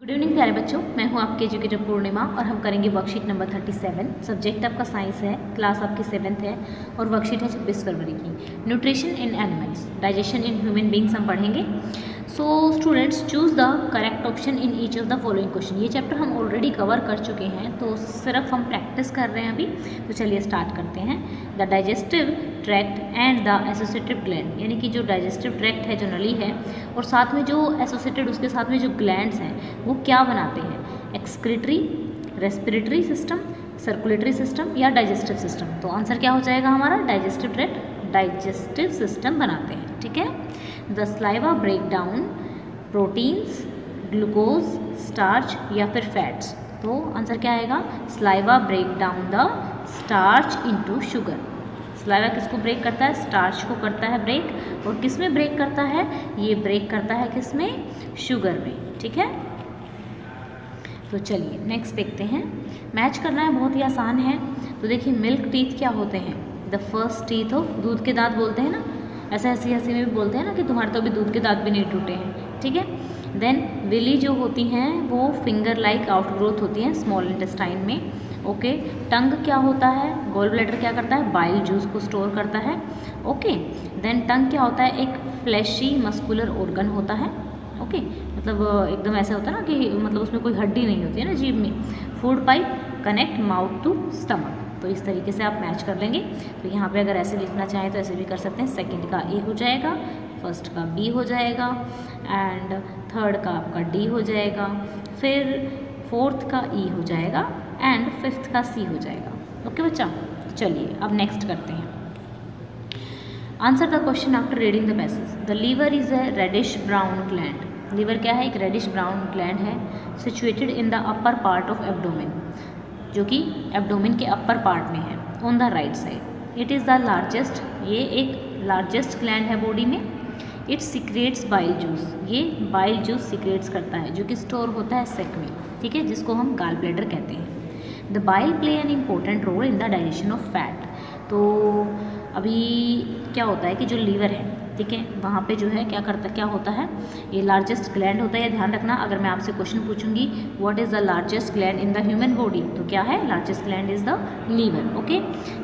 Good evening प्यारे बच्चों, मैं हूं आपके एजुकेटर पूर्णिमा और हम करेंगे वर्कशीट नंबर 37। सब्जेक्ट आपका साइंस है, क्लास आपकी 7th है और वर्कशीट है 26 फरवरी की। Nutrition in animals, digestion in human beings हम पढ़ेंगे। So students, choose the correct option in each of the following question. ये चैप्टर हम ऑलरेडी कवर कर चुके हैं, तो सिर्फ हम प्रैक्टिस कर रहे हैं अभी। तो चलिए स्टार्ट करते हैं। The digestive tract and the associated gland, यानी कि जो डाइजेस्टिव ट्रैक्ट है, जो नली है, और साथ में जो एसोसिएटेड उसके साथ में जो ग्लैंड्स हैं, वो क्या बनाते हैं? Excretory, respiratory system, circulatory system या डाइजेस्टिव सिस्टम। तो आंसर क्या हो जाएगा हमारा? डाइजेस्टिव ट्रैक्ट डाइजेस्टिव सिस्टम बनाते हैं। ठीक है। The saliva break down proteins, glucose, starch या फिर फैट्स। तो आंसर क्या आएगा? Saliva break down the starch into sugar. Saliva किसको ब्रेक करता है? स्टार्च को करता है ब्रेक। और किस में ब्रेक करता है? ये ब्रेक करता है किस में? शुगर में। ठीक है। तो चलिए नेक्स्ट देखते हैं। मैच करना है, बहुत ही आसान है। तो देखिए, मिल्क टीथ क्या होते हैं? द फर्स्ट टीथ ऑफ, दूध के दांत बोलते हैं ना, ऐसे हंसी हंसी में भी बोलते हैं ना कि तुम्हारे तो अभी दूध के दांत भी नहीं टूटे हैं। ठीक है। देन विली जो होती हैं वो फिंगर लाइक आउटग्रोथ होती हैं स्मॉल इंटेस्टाइन में। ओके। टंग क्या होता है? गॉल ब्लैडर क्या करता है? बाइल जूस को स्टोर करता है। ओके। देन टंग क्या होता है? एक फ्लैशी मस्कुलर ऑर्गन होता है। ओके। मतलब एकदम ऐसा होता है ना कि मतलब उसमें कोई हड्डी नहीं होती है ना जीभ में। Food pipe connect mouth to stomach. तो इस तरीके से आप मैच कर लेंगे। तो यहाँ पे अगर ऐसे लिखना चाहें तो ऐसे भी कर सकते हैं। सेकंड का ए हो जाएगा, फर्स्ट का बी हो जाएगा, एंड थर्ड का आपका डी हो जाएगा, फिर फोर्थ का ई हो जाएगा, एंड फिफ्थ का सी हो जाएगा। ओके बच्चा, चलिए अब नेक्स्ट करते हैं। Answer the question after reading the passage. The liver is a reddish brown gland. Liver क्या है? एक रेडिश ब्राउन ग्लैंड है, situated in the upper part of abdomen, जो कि एब्डोमेन के अपर पार्ट में है, on the right side. It is the largest, ये एक लार्जेस्ट ग्लैंड है बॉडी में। इट सिक्रेट्स बाइल जूस, ये बाइल जूस सिक्रेट्स करता है, जो कि स्टोर होता है सेक में। ठीक है, जिसको हम गाल ब्लैडर कहते हैं। The bile play an important role in the digestion of fat. तो अभी क्या होता है कि जो लीवर है, ठीक है, वहाँ पे जो है क्या होता है? ये लार्जेस्ट ग्लैंड होता है। ये ध्यान रखना, अगर मैं आपसे क्वेश्चन पूछूंगी what is the largest gland in the human body, तो क्या है? Largest gland is the liver. Okay.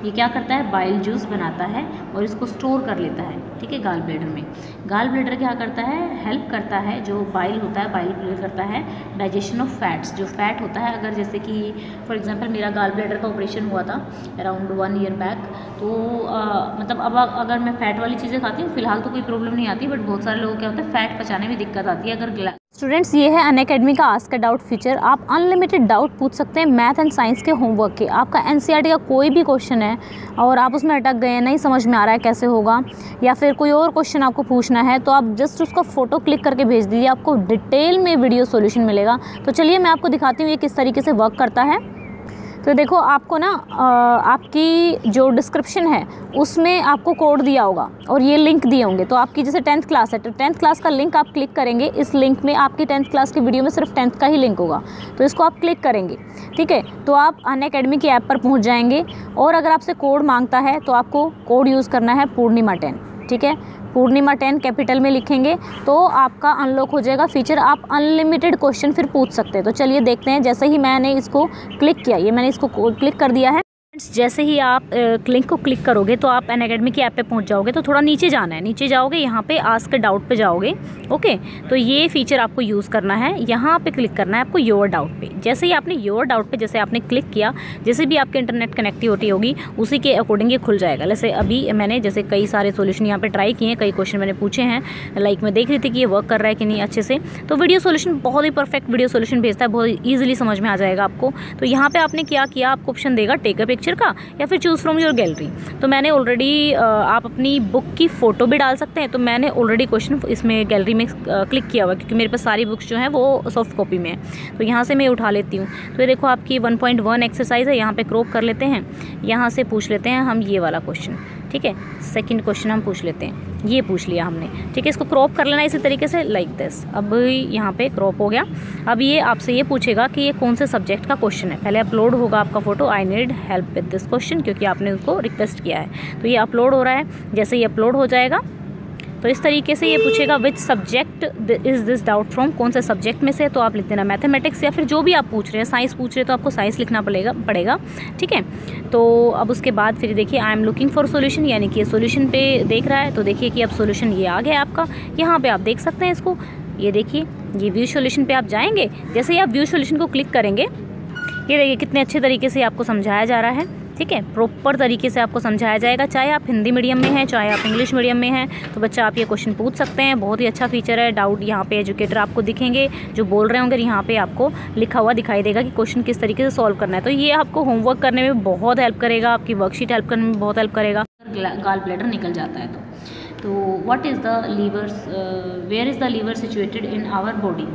ये क्या करता है? बाइल जूस बनाता है और इसको स्टोर कर लेता है, ठीक है, गाल ब्लैडर में। गाल ब्लैडर क्या करता है? हेल्प करता है, जो बाइल होता है, बाइल प्ले करता है डाइजेशन ऑफ फैट्स। जो फैट होता है, अगर जैसे कि फॉर एग्जाम्पल मेरा गाल ब्लैडर का ऑपरेशन हुआ था अराउंड 1 ईयर बैक, तो मतलब अब अगर मैं फ़ैट वाली चीज़ें खाती हूँ, फिलहाल तो कोई प्रॉब्लम नहीं आती, बट बहुत सारे लोगों को क्या होता है, फ़ैट पचाने में दिक्कत आती है। अगर स्टूडेंट्स, ये है अनअकैडमी का आस्क अ डाउट फीचर। आप अनलिमिटेड डाउट पूछ सकते हैं मैथ एंड साइंस के होमवर्क के। आपका एनसीईआरटी का कोई भी क्वेश्चन है और आप उसमें अटक गए हैं, नहीं समझ में आ रहा है कैसे होगा, या फिर कोई और क्वेश्चन आपको पूछना है, तो आप जस्ट उसका फ़ोटो क्लिक करके भेज दीजिए, आपको डिटेल में वीडियो सॉल्यूशन मिलेगा। तो चलिए मैं आपको दिखाती हूँ ये किस तरीके से वर्क करता है। तो देखो, आपको ना आपकी जो डिस्क्रिप्शन है उसमें आपको कोड दिया होगा और ये लिंक दिए होंगे। तो आपकी जैसे 10th क्लास है, तो 10th क्लास का लिंक आप क्लिक करेंगे। इस लिंक में आपकी 10th क्लास की वीडियो में सिर्फ 10th का ही लिंक होगा, तो इसको आप क्लिक करेंगे। ठीक है, तो आप अनअकैडमी की ऐप पर पहुंच जाएंगे और अगर आपसे कोड मांगता है तो आपको कोड यूज़ करना है पूर्णिमा 10। ठीक है, पूर्णिमा 10 कैपिटल में लिखेंगे तो आपका अनलॉक हो जाएगा फीचर। आप अनलिमिटेड क्वेश्चन फिर पूछ सकते हैं। तो चलिए देखते हैं। जैसे ही मैंने इसको क्लिक किया, ये मैंने इसको क्लिक कर दिया है। जैसे ही आप लिंक को क्लिक करोगे तो आप अनअकैडमी की ऐप पे पहुंच जाओगे। तो थोड़ा नीचे जाना है, नीचे जाओगे, यहाँ पे आस्क डाउट पे जाओगे। ओके। तो ये फीचर आपको यूज़ करना है, यहाँ पे क्लिक करना है आपको योर डाउट पे। जैसे ही आपने योर डाउट पे जैसे आपने क्लिक किया, जैसे भी आपके इंटरनेट कनेक्टिविटी होगी उसी के अकॉर्डिंग ये खुल जाएगा। जैसे अभी मैंने जैसे कई सारे सोल्यूशन यहाँ पर ट्राई किए हैं, कई क्वेश्चन मैंने पूछे हैं, लाइक मैं देख रही थी कि ये वर्क कर रहा है कि नहीं अच्छे से। तो वीडियो सोल्यूशन बहुत ही परफेक्ट वीडियो सोल्यूशन भेजता है, बहुत ईजिली समझ में आ जाएगा आपको। तो यहाँ पर आपने क्या किया, आपको ऑप्शन देगा टेक अ पिक्चर का या फिर चूज़ फ्रॉम योर गैलरी। तो मैंने ऑलरेडी आप अपनी बुक की फ़ोटो भी डाल सकते हैं। तो मैंने ऑलरेडी क्वेश्चन इसमें गैलरी में क्लिक किया हुआ, क्योंकि मेरे पास सारी बुक्स जो हैं वो सॉफ्ट कॉपी में है। तो यहाँ से मैं उठा लेती हूँ। तो ये देखो, आपकी 1.1 एक्सरसाइज है, यहाँ पे क्रॉप कर लेते हैं। यहाँ से पूछ लेते हैं हम ये वाला क्वेश्चन। ठीक है, सेकंड क्वेश्चन हम पूछ लेते हैं, ये पूछ लिया हमने। ठीक है, इसको क्रॉप कर लेना इसी तरीके से, लाइक दिस। अब यहाँ पे क्रॉप हो गया। अब ये आपसे ये पूछेगा कि ये कौन से सब्जेक्ट का क्वेश्चन है। पहले अपलोड होगा आपका photo, I need help with this question, क्योंकि आपने उसको रिक्वेस्ट किया है। तो ये अपलोड हो रहा है। जैसे ये अपलोड हो जाएगा तो इस तरीके से ये पूछेगा which subject is this doubt from, कौन से सब्जेक्ट में से, तो आप लिख देना मैथमेटिक्स, या फिर जो भी आप पूछ रहे हैं, साइंस पूछ रहे हैं तो आपको साइंस लिखना पड़ेगा। ठीक है, तो अब उसके बाद फिर देखिए I am looking for solution, यानी कि सोल्यूशन पे देख रहा है, तो देखिए कि अब सोल्यूशन ये आ गया आपका, यहाँ पे आप देख सकते हैं इसको, ये देखिए ये व्यू सोल्यूशन पे आप जाएंगे, जैसे ही आप व्यू सोल्यूशन को क्लिक करेंगे, ये देखिए कितने अच्छे तरीके से आपको समझाया जा रहा है। ठीक है, प्रॉपर तरीके से आपको समझाया जाएगा, चाहे आप हिंदी मीडियम में हैं, चाहे आप इंग्लिश मीडियम में हैं, तो बच्चा आप ये क्वेश्चन पूछ सकते हैं। बहुत ही अच्छा फीचर है। डाउट यहाँ पे एजुकेटर आपको दिखेंगे जो बोल रहे होंगे, यहाँ पे आपको लिखा हुआ दिखाई देगा कि क्वेश्चन किस तरीके से सॉल्व करना है। तो ये आपको होमवर्क करने में बहुत हेल्प करेगा, आपकी वर्कशीट हेल्प करने में बहुत हेल्प करेगा। गॉल ब्लैडर निकल जाता है तो what is the livers, where is the liver situated in our body,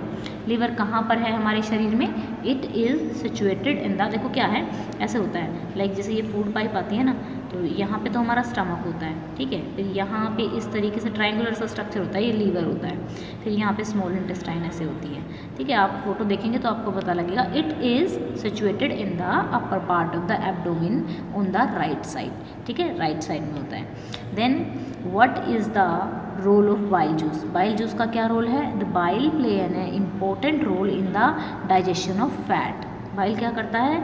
liver कहाँ पर है हमारे शरीर में, it is situated in the, देखो क्या है, ऐसे होता है लाइक जैसे ये फूड पाइप आती है ना, तो यहाँ पे तो हमारा स्टमक होता है, ठीक है, फिर यहाँ पे इस तरीके से ट्रायंगुलर सा स्ट्रक्चर होता है, ये लीवर होता है, फिर यहाँ पे स्मॉल इंटेस्टाइन ऐसे होती है। ठीक है, आप फोटो देखेंगे तो आपको पता लगेगा, it is situated in the upper part of the abdomen on the right side. ठीक है, राइट साइड में होता है। Then what is the role of bile juice, bile juice का क्या रोल है, the bile play an important role in the digestion of fat, bile क्या करता है,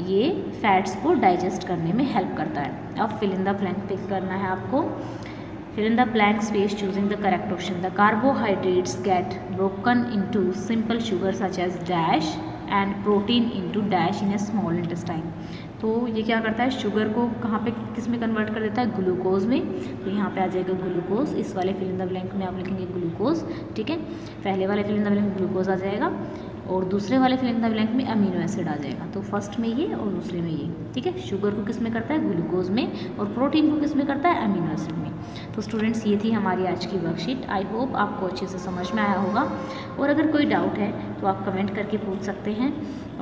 ये फैट्स को डाइजेस्ट करने में हेल्प करता है। अब fill in the blank pick करना है आपको, fill in the blank space choosing the correct option, the carbohydrates get broken into simple sugar such as dash and protein into dash in a small intestine. तो ये क्या करता है, sugar को कहाँ पे किस में कन्वर्ट कर देता है, ग्लूकोज में, तो यहाँ पे आ जाएगा ग्लूकोज, इस वाले फिल इन द ब्लैंक में आप लिखेंगे ग्लूकोज। ठीक है, पहले वाले फिल इन द ब्लैंक में ग्लूकोज आ जाएगा और दूसरे वाले फिल इन द ब्लैंक में अमीनो एसिड आ जाएगा, तो फर्स्ट में ये और दूसरे में ये। ठीक है, शुगर को किस में करता है, ग्लूकोज में, और प्रोटीन को किस में करता है, अमीनो एसिड में। तो स्टूडेंट्स ये थी हमारी आज की वर्कशीट, आई होप आपको अच्छे से समझ में आया होगा, और अगर कोई डाउट है तो आप कमेंट करके पूछ सकते हैं,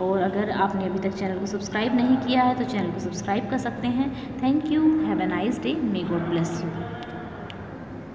और अगर आपने अभी तक चैनल को सब्सक्राइब नहीं किया है तो चैनल को सब्सक्राइब कर सकते हैं। Thank you, have a nice day, may God bless you.